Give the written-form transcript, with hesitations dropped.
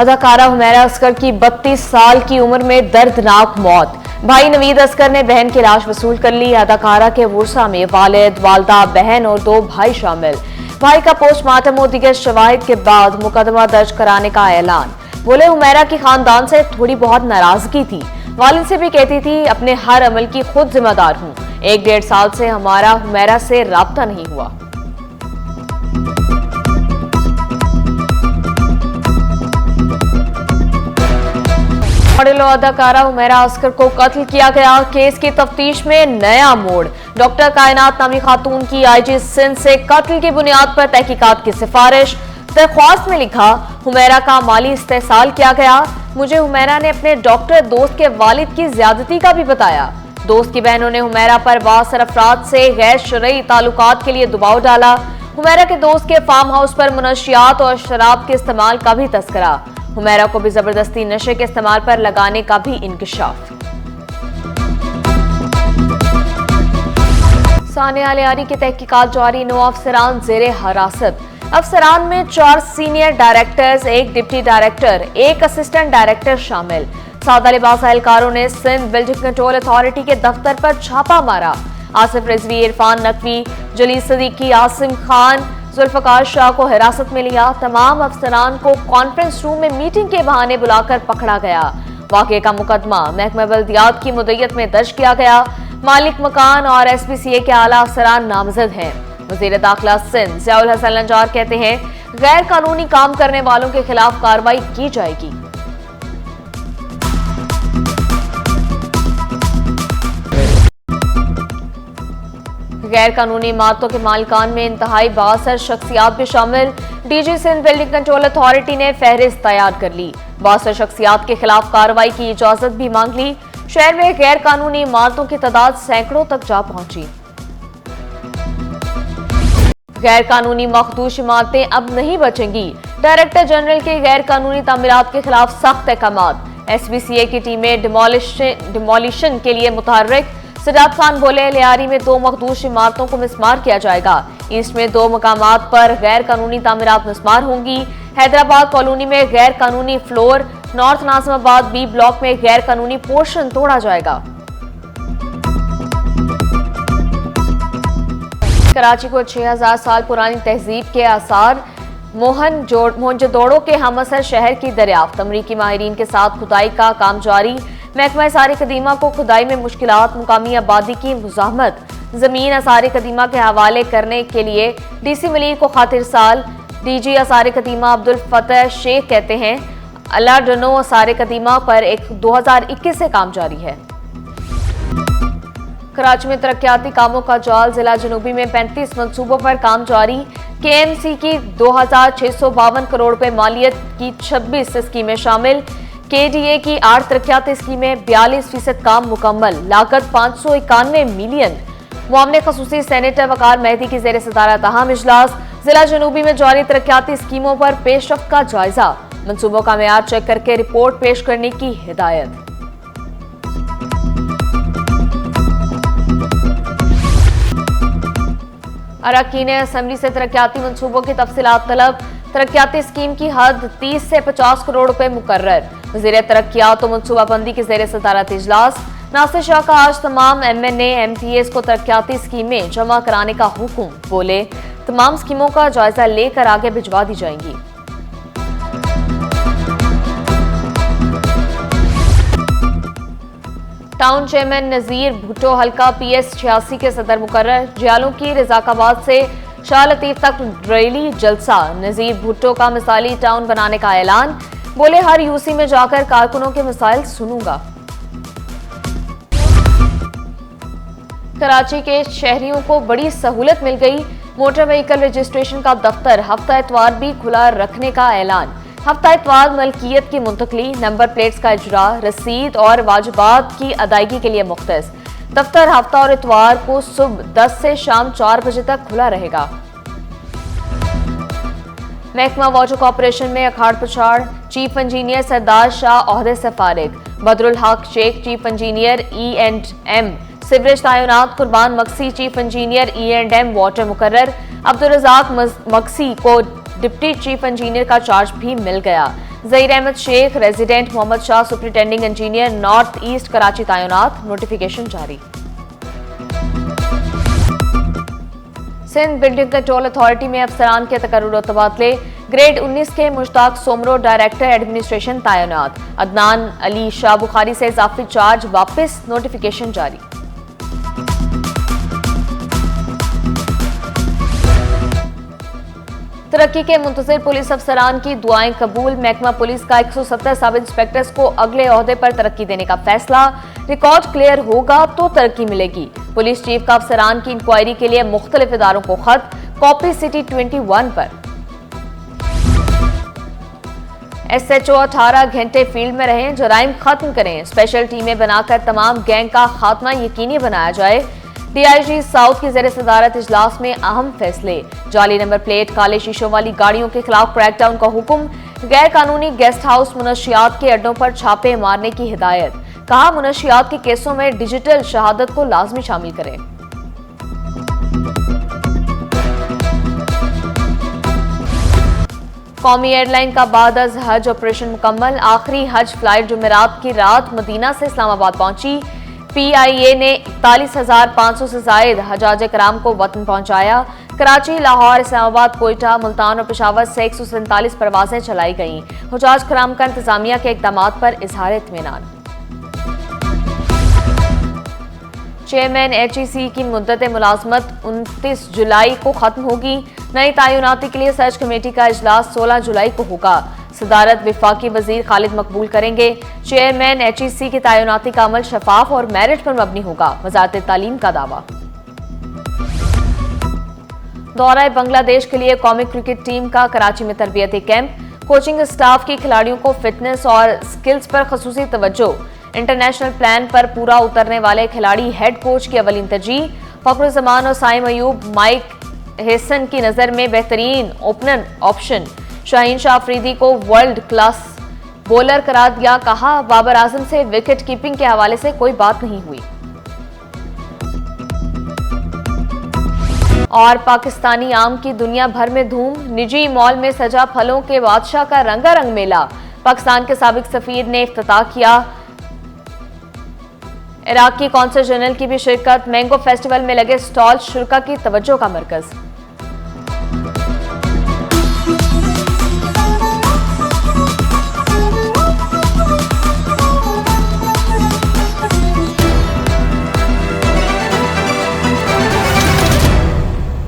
अदाकारा हुमैरा असगर की 32 साल की उम्र में दर्दनाक मौत। भाई नवीद असगर ने बहन की लाश वसूल कर ली। अदाकारा के वुरसा में वालिद, वालदा, बहन और 2 भाई शामिल। भाई का पोस्टमार्टम और दीगर शवाहिद के बाद मुकदमा दर्ज कराने का ऐलान। बोले हुमैरा की खानदान से थोड़ी बहुत नाराजगी थी। वालिद से भी कहती थी अपने हर अमल की खुद जिम्मेदार हूँ। 1-1.5 साल से हमारा हुमैरा से राब्ता नहीं हुआ। मॉडल और अदाकारा हुमैरा असगर को कत्ल किया गया। केस की तफ्तीश में नया मोड़। डॉक्टर कायनात नामी खातून की आईजी सिंध से कत्ल की बुनियाद पर तहकीकात की सिफारिश। दरख्वास्त में लिखा, हुमैरा का माली इस्तेहसाल किया गया। मुझे हुमैरा ने अपने डॉक्टर दोस्त के वालिद की ज्यादती का भी बताया। दोस्त की बहनों ने हुमैरा पर बासर अफराद से गैर शरई ताल्लुकात के लिए दबाव डाला। हुमैरा के दोस्त के फार्म हाउस पर मुनशियात और शराब के इस्तेमाल का भी तस्करा। हुमैरा को भी जबरदस्ती नशे के इस्तेमाल पर लगाने का भी इंकशाफ। सानिया लियारी की तहकीकात जारी। 9 अफसरान जेरे हिरासत। अफसरान में 4 senior directors, 1 deputy director, 1 assistant director शामिल। सादा लिबास एहलकारों ने सिंध बिल्डिंग कंट्रोल अथॉरिटी के दफ्तर पर छापा मारा। आसिफ रिजवी, इरफान नकवी, जलील सदीकी, आसिम खान, जुल्फकार शाह को हिरासत में लिया। तमाम अफसरान को कॉन्फ्रेंस रूम में मीटिंग के बहाने बुलाकर पकड़ा गया। वाक़े का मुकदमा महकमा बल्दियात की मुद्दत में दर्ज किया गया। मालिक मकान और SPCA के आला अफसरान नामजद हैं। वज़ीर दाखिला सिंध ज़ियाउल हसन लंजार कहते हैं, गैर कानूनी काम करने वालों के खिलाफ कार्रवाई की जाएगी। गैर कानूनी इमारतों के मालिकान में इंतहाई बासर शख्सियात भी शामिल। DG Sindh building control authority ने फहरिस्त तैयार कर ली। बासर शख्सियात के खिलाफ कार्रवाई की इजाजत भी मांग ली। शहर में गैर कानूनी इमारतों की तादाद सैकड़ों तक जा पहुंची। गैर कानूनी मखदूश इमारतें अब नहीं बचेंगी। डायरेक्टर जनरल के गैर कानूनी तामीरात के खिलाफ सख्त अहकामात। SPCA की टीमें डिमोलिशन के लिए मुतहर्रिक। सजाद खान बोले, लियारी में 2 मखदूश इमारतों को मिसमार किया जाएगा। ईस्ट में 2 मकामात पर गैर कानूनी तामीरात मिसमार होंगी। हैदराबाद कॉलोनी में गैर कानूनी floor, north Nazimabad B block में गैर कानूनी पोर्शन तोड़ा जाएगा। कराची को 6000 साल पुरानी तहजीब के आसार। मोहनजोदड़ो के हमअसर शहर की दरियाफ्त। अमरीकी माहिरीन के साथ खुदाई का काम जारी। महकमा आसार कदीमा को खुदाई में मुश्किलात। मुकामी आबादी की मुज़ाहमत। जमीन आसार कदीमा के हवाले करने के लिए DC मलिक को खातिर साल। DG आसार कदीमा अब्दुल फतह शेख कहते हैं, अल्लाह डनो आसार कदीमा पर 2021 से काम जारी है। कराची में तरक्याती कामों का जाल। जिला जनूबी में 35 मंसूबों पर काम जारी। KMC की 2652 करोड़ रुपए मालियत की 26 स्कीमें शामिल। KDA की 8 तरक्याती स्कीमें, 42% काम मुकम्मल। लागत 591 मिलियन। मुआमले खसूसी सेनेटर वकार मेहदी की जेर सदारत तहाम इजलास। जिला जनूबी में जारी तरक्याती स्कीमों पर पेशरफ्त का जायजा। मंसूबों का मेयाद चेक करके रिपोर्ट पेश करने की हिदायत। अरकान असम्बली से तरक्याती मंसूबों की तफसीलात तलब। तरक्याती स्कीम की हद 30 से 50 करोड़ रुपए मुकर्रर। वज़ीर तरक्यात और मनसूबाबंदी की जेर सदारत इजलास। नासिर शाह का आज तमाम MNA MPAs को तरक्याती स्कीमें जमा कराने का हुक्म। बोले, तमाम स्कीमों का जायजा लेकर आगे भिजवा दी जाएंगी। टाउन चेयरमैन नजीर भुट्टो हल्का PS 86 के सदर मुकर्रर। जियालों की रजाकाबाद से शाह लतीफ तक रैली जलसा। नजीर भुट्टो का मिसाली टाउन बनाने का ऐलान। बोले, हर UC में जाकर कारकुनों के मसाइल सुनूंगा। कराची के शहरियों को बड़ी सहूलत मिल गई। मोटर व्हीकल रजिस्ट्रेशन का दफ्तर हफ्ता इतवार भी खुला रखने का ऐलान। हफ्ता इतवार मलकियत की मुंतकली, नंबर प्लेट्स का इजरा, रसीद और वाजिबात की अदायगी के लिए मुख्तस। दफ्तर हफ्ता और इतवार को सुबह 10 से शाम 4 बजे तक खुला रहेगा। महकमा वाटर कॉर्पोरेशन में अखाड़ पछाड़। चीफ इंजीनियर सरदार शाह ओहदे से फारिग। बदरुल हक Sheikh chief engineer E&M sewerage तैनात। कुर्बान Maksi chief engineer E&M water मुकर्रर। अब्दुल रज़ाक मक्सी को डिप्टी चीफ इंजीनियर का चार्ज भी मिल गया। Zaheer Ahmed Sheikh resident Mohammad Shah superintending engineer north east Karachi तैनात, नोटिफिकेशन जारी। सिंध बिल्डिंग कंट्रोल अथॉरिटी में अफसरान के तकर्रुर और तबादले। ग्रेड 19 के मुश्ताक सोमरो डायरेक्टर एडमिनिस्ट्रेशन तैनात, अदनान अली शाह बुखारी से इजाफी चार्ज वापस, नोटिफिकेशन जारी। तरक्की के मुंतजिर पुलिस अफसरान की दुआएं कबूल। महकमा पुलिस का 170 सब इंस्पेक्टर्स को अगले ओहदे पर तरक्की देने का फैसला। रिकॉर्ड क्लियर होगा तो तरक्की मिलेगी। पुलिस चीफ का अफसरान की इंक्वायरी के लिए मुख्तलिफ इदारों को खत, कॉपी सिटी 21 पर। SHO 18 घंटे फील्ड में रहें, जराइम खत्म करें। स्पेशल टीमें बनाकर तमाम गैंग का खात्मा यकीनी बनाया जाए। DIG साउथ की ज़ेर सदारत इजलास में अहम फैसले। जाली नंबर प्लेट, काले शीशों वाली गाड़ियों के खिलाफ क्रैकडाउन का हुक्म। गैर कानूनी गेस्ट हाउस मुनशियात के अड्डों पर छापे मारने की हिदायत। कहा, मुनशियात के केसों में डिजिटल शहादत को लाजमी शामिल करें। कौमी एयरलाइन का बाद अज हज ऑपरेशन मुकम्मल। आखिरी हज फ्लाइट जुमेरात की रात मदीना से इस्लामाबाद पहुंची। PIA ने 41,500 से जायद हजाज कराम को वतन पहुंचाया। कराची, लाहौर, इस्लामाबाद, कोयटा, मुल्तान और पेशावर से 147 परवाजें चलाई गईं। हजाज कराम का इंतजामिया के इकदाम पर इजहार इत्मीनान। चेयरमैन HEC की मुद्दत मुलाजमत 29 जुलाई को खत्म होगी। नई तैनाती के लिए सर्च कमेटी का इजलास 16 जुलाई को होगा। सदारत विफाकी वजीर खालिद मकबूल करेंगे। चेयरमैन HEC की तैनाती का अमल शफाफ और मेरिट पर मबनी होगा, वजारत तालीम का दावा। दौरा बांग्लादेश के लिए कौमी क्रिकेट टीम का कराची में तरबियती कैंप। कोचिंग स्टाफ की खिलाड़ियों को फिटनेस और स्किल्स पर खसूसी तवज्जो। इंटरनेशनल प्लान पर पूरा उतरने वाले खिलाड़ी हेड कोच की अवलीन तरजीह। फखरुल जमान और साइम अयूब माइक हेसन की नजर में बेहतरीन ओपनर ऑप्शन। शाहीन शाह अफरीदी को वर्ल्ड क्लास बॉलर करार दिया। कहा, बाबर आजम से विकेट कीपिंग के हवाले से कोई बात नहीं हुई। और पाकिस्तानी आम की दुनिया भर में धूम। निजी मॉल में सजा फलों के बादशाह का रंगारंग मेला। पाकिस्तान के साबिक सफीर ने इफ्तिताह किया। इराक की कौंसल जनरल की भी शिरकत। मैंगो फेस्टिवल में लगे स्टॉल शुरा की तवज्जो का मरकज।